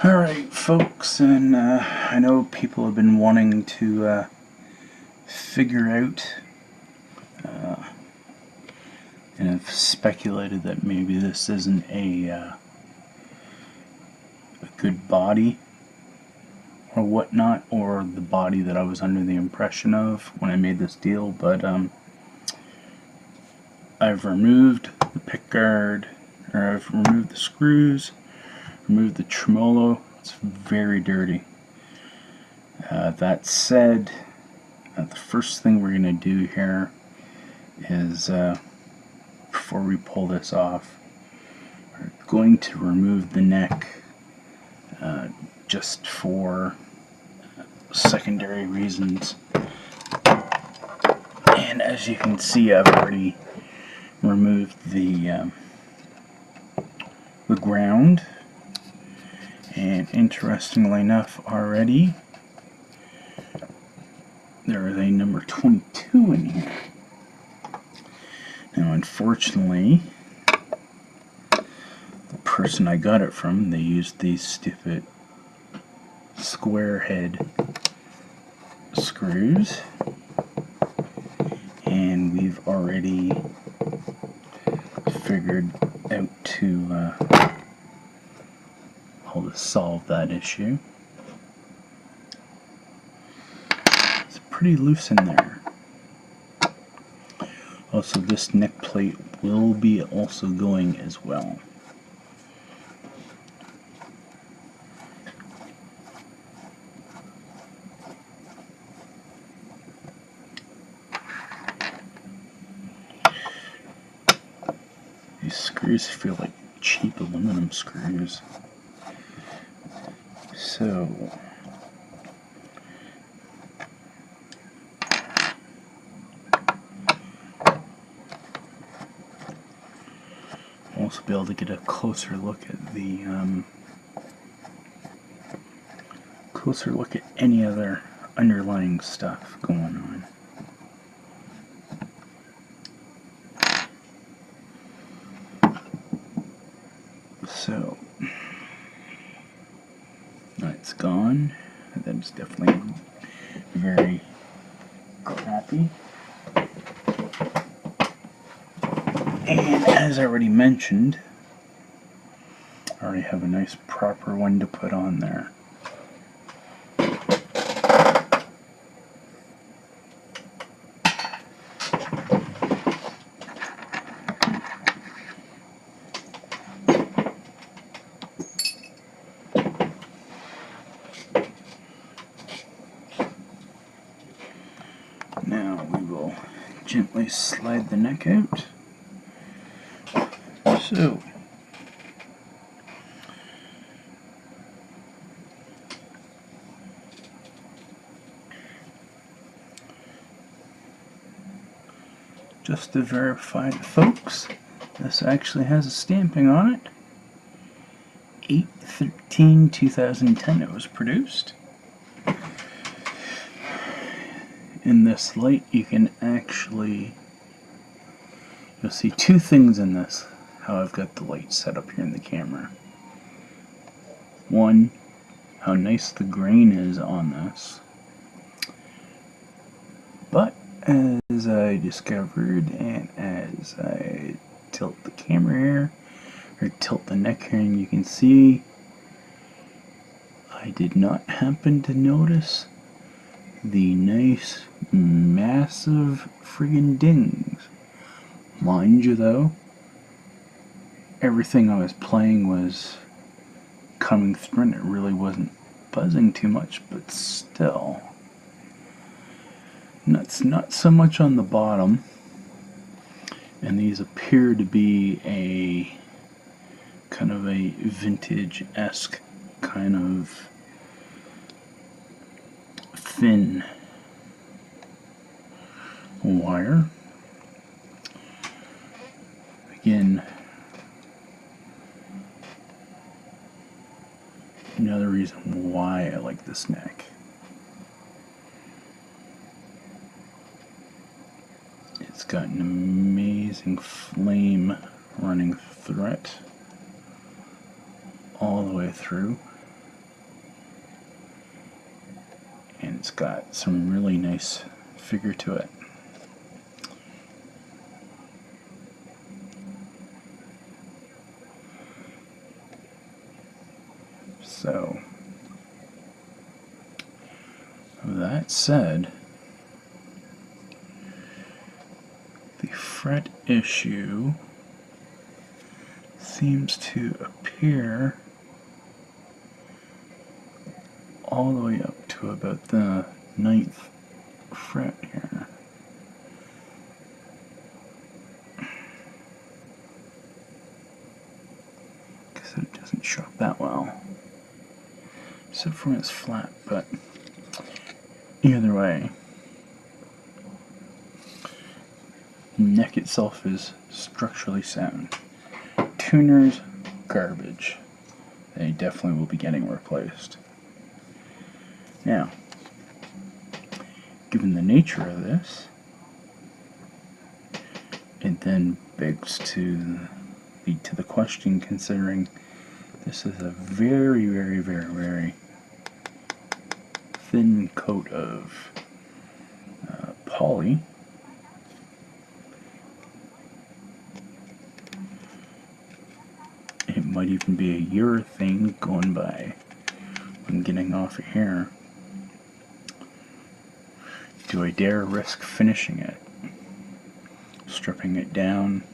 Alright folks, and I know people have been wanting to figure out and have speculated that maybe this isn't a good body or whatnot, or the body that I was under the impression of when I made this deal, but I've removed the pickguard, or I've removed the screws, removed the tremolo. It's very dirty. That said, the first thing we're going to do here is, before we pull this off, we're going to remove the neck just for secondary reasons. And as you can see, I've already removed the ground, and interestingly enough, already there is a number 22 in here. Now, unfortunately, the person I got it from, they used these stupid square head screws, and we've already figured out to how to solve that issue. It's pretty loose in there. Also, this neck plate will be also going as well. These screws feel like cheap aluminum screws. So, I'll also be able to get a closer look at any other underlying stuff going on. So, that's gone. That's definitely very crappy. And as I already mentioned, I already have a nice proper one to put on there. Now we will gently slide the neck out. So, just to verify the folks, this actually has a stamping on it. 8/13/2010 it was produced. In this light you can actually, you'll see two things in this, how I've got the light set up here in the camera. One, how nice the grain is on this. But as I discovered, and as I tilt the camera here, or tilt the neck here, and you can see, I did not happen to notice the nice massive friggin' dings. Mind you though, everything I was playing was coming through and it really wasn't buzzing too much, but still. That's not so much on the bottom, and these appear to be a kind of a vintage-esque kind of thin wire. Again, another reason why I like this neck. It's got an amazing flame running through it all the way through. got some really nice figure to it. So, that said, the fret issue seems to appear all the way up to about the 9th fret here. Because it doesn't show up that well, except for when it's flat, but either way, the neck itself is structurally sound. Tuners, garbage. They definitely will be getting replaced. Now, given the nature of this, it then begs to lead to the question, considering this is a very, very, very, very thin coat of poly. It might even be a urethane going by when getting off of here. Do I dare risk finishing it? Stripping it down,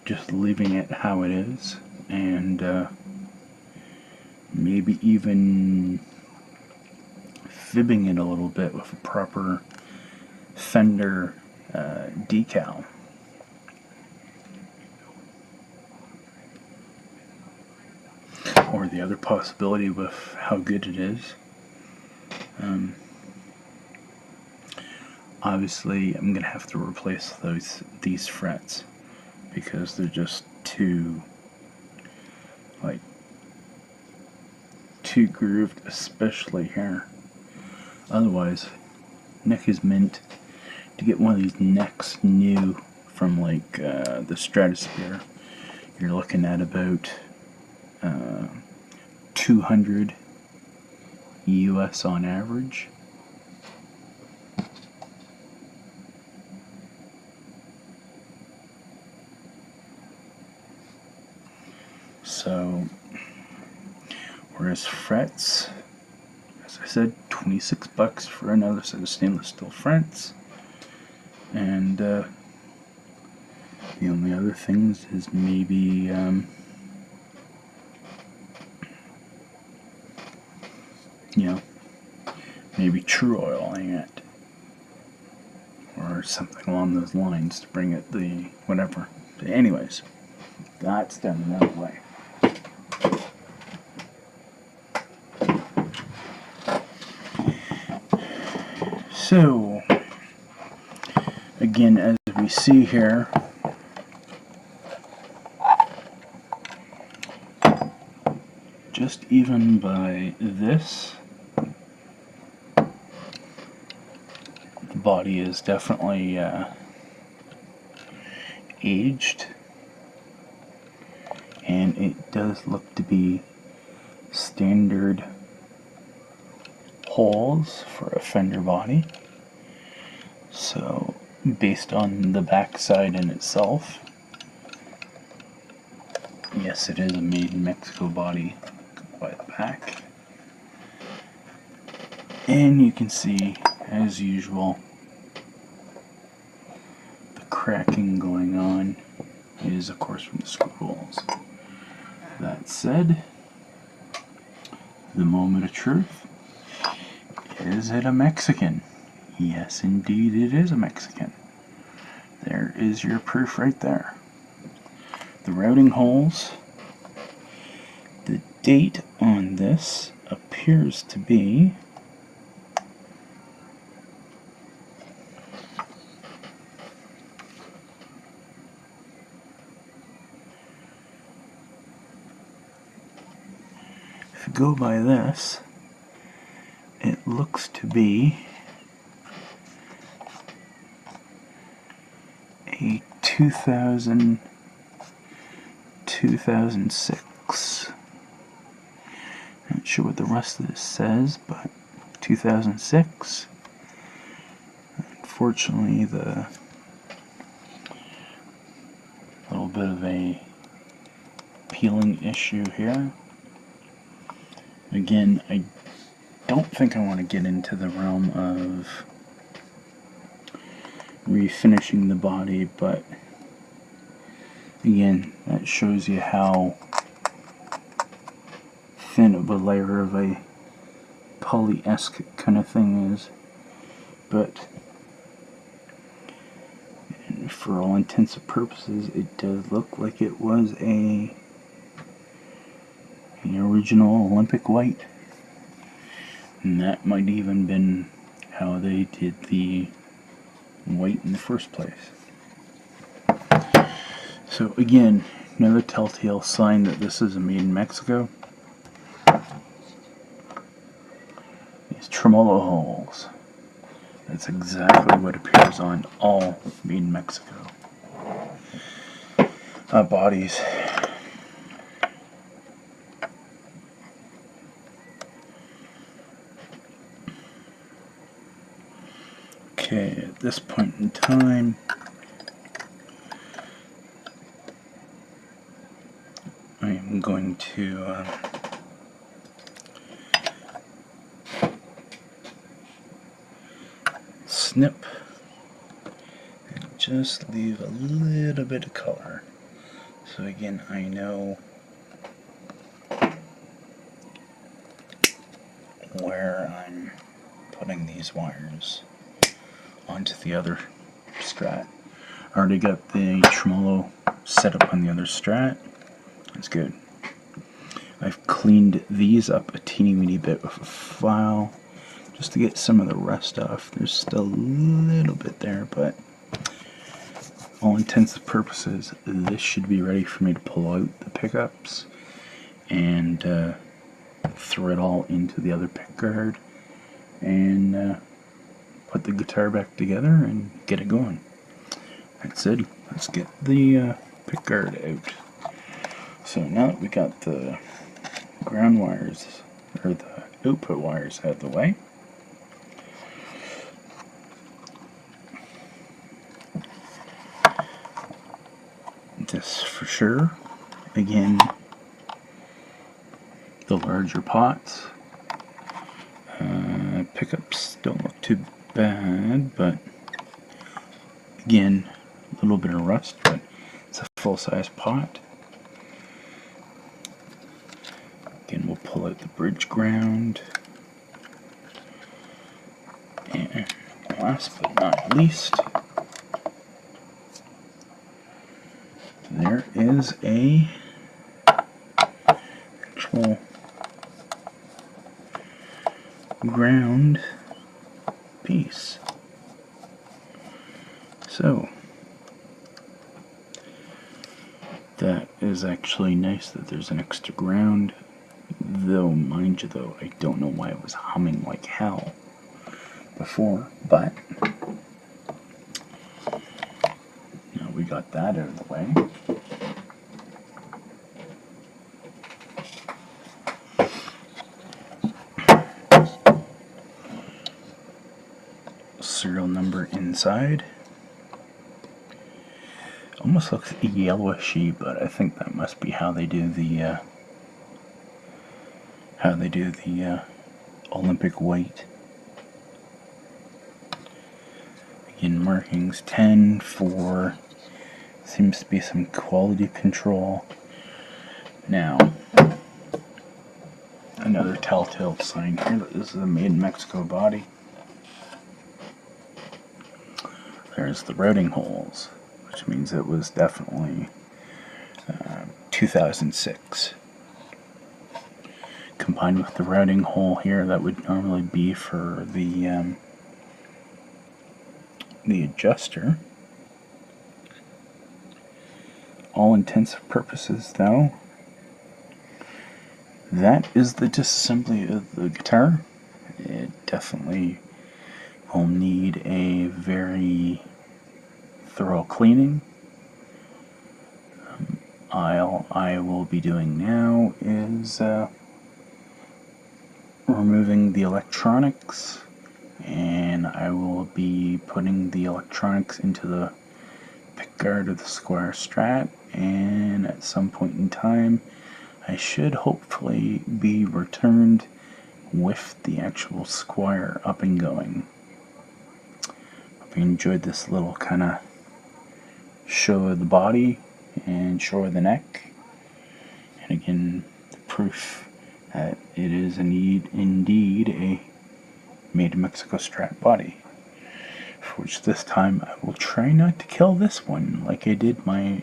just leaving it how it is, and maybe even fibbing it a little bit with a proper fender decal. Or the other possibility with how good it is. Obviously, I'm going to have to replace these frets because they're just too grooved, especially here. Otherwise, neck is mint. To get one of these necks new from the Stratosphere, you're looking at about 200 US on average. So, whereas frets, as I said, $26 for another set of stainless steel frets, and the only other things is maybe maybe true oiling it or something along those lines to bring it the whatever. But anyways, that's done another way. So, again, as we see here, just even by this, the body is definitely aged, and it does look to be standard holes for a fender body. So, based on the backside in itself, yes, it is a made in Mexico body by the back. And you can see, as usual, the cracking going on is, of course, from the screw holes. That said, the moment of truth. Is it a Mexican? Yes, indeed it is a Mexican. There is your proof right there. The routing holes, the date on this appears to be if you go by this, it looks to be a 2006. Not sure what the rest of this says, but 2006. Unfortunately, the little bit of a peeling issue here. Again, I don't think I want to get into the realm of refinishing the body, but again, that shows you how thin of a layer of a poly-esque kind of thing is. But for all intents and purposes, it does look like it was the original Olympic white. And that might even been how they did the white in the first place. So again, another telltale sign that this is made in Mexico. These tremolo holes. That's exactly what appears on all made in Mexico bodies. Okay, at this point in time, I am going to snip and just leave a little bit of color. So again, I know where I'm putting these wires onto the other strat. I already got the tremolo set up on the other strat. That's good. I've cleaned these up a teeny weeny bit with a file just to get some of the rust off. There's still a little bit there, but all intents and purposes, this should be ready for me to pull out the pickups and throw it all into the other pickguard and put the guitar back together and get it going. That's it. Let's get the pickguard out. So now that we got the ground wires, or the output wires out of the way, this for sure, again, the larger pots, pickups don't look too bad, but again, a little bit of rust, but it's a full-size pot. Again, we'll pull out the bridge ground, and last but not least, there is a actual ground piece. So that is actually nice that there's an extra ground, though mind you though, I don't know why it was humming like hell before, but now we got that out of the way. Serial number inside. Almost looks yellowishy, but I think that must be how they do the Olympic white. Again, markings 10 for seems to be some quality control. Now, another telltale sign here that this is a made in Mexico body. There's the routing holes, which means it was definitely 2006. Combined with the routing hole here, that would normally be for the adjuster. All intents and purposes, though, that is the disassembly of the guitar. It definitely will need a very thorough cleaning. I will be doing now is removing the electronics, and I will be putting the electronics into the pickguard of the square strat, and at some point in time I should hopefully be returned with the actual squire up and going. Hope you enjoyed this little kind of show of the body and show of the neck, and again the proof that it is indeed a made in Mexico strat body, for which this time I will try not to kill this one like I did my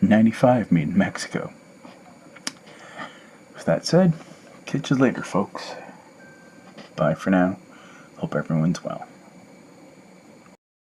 95 made in Mexico. With that said, catch you later, folks. Bye for now. Hope everyone's well.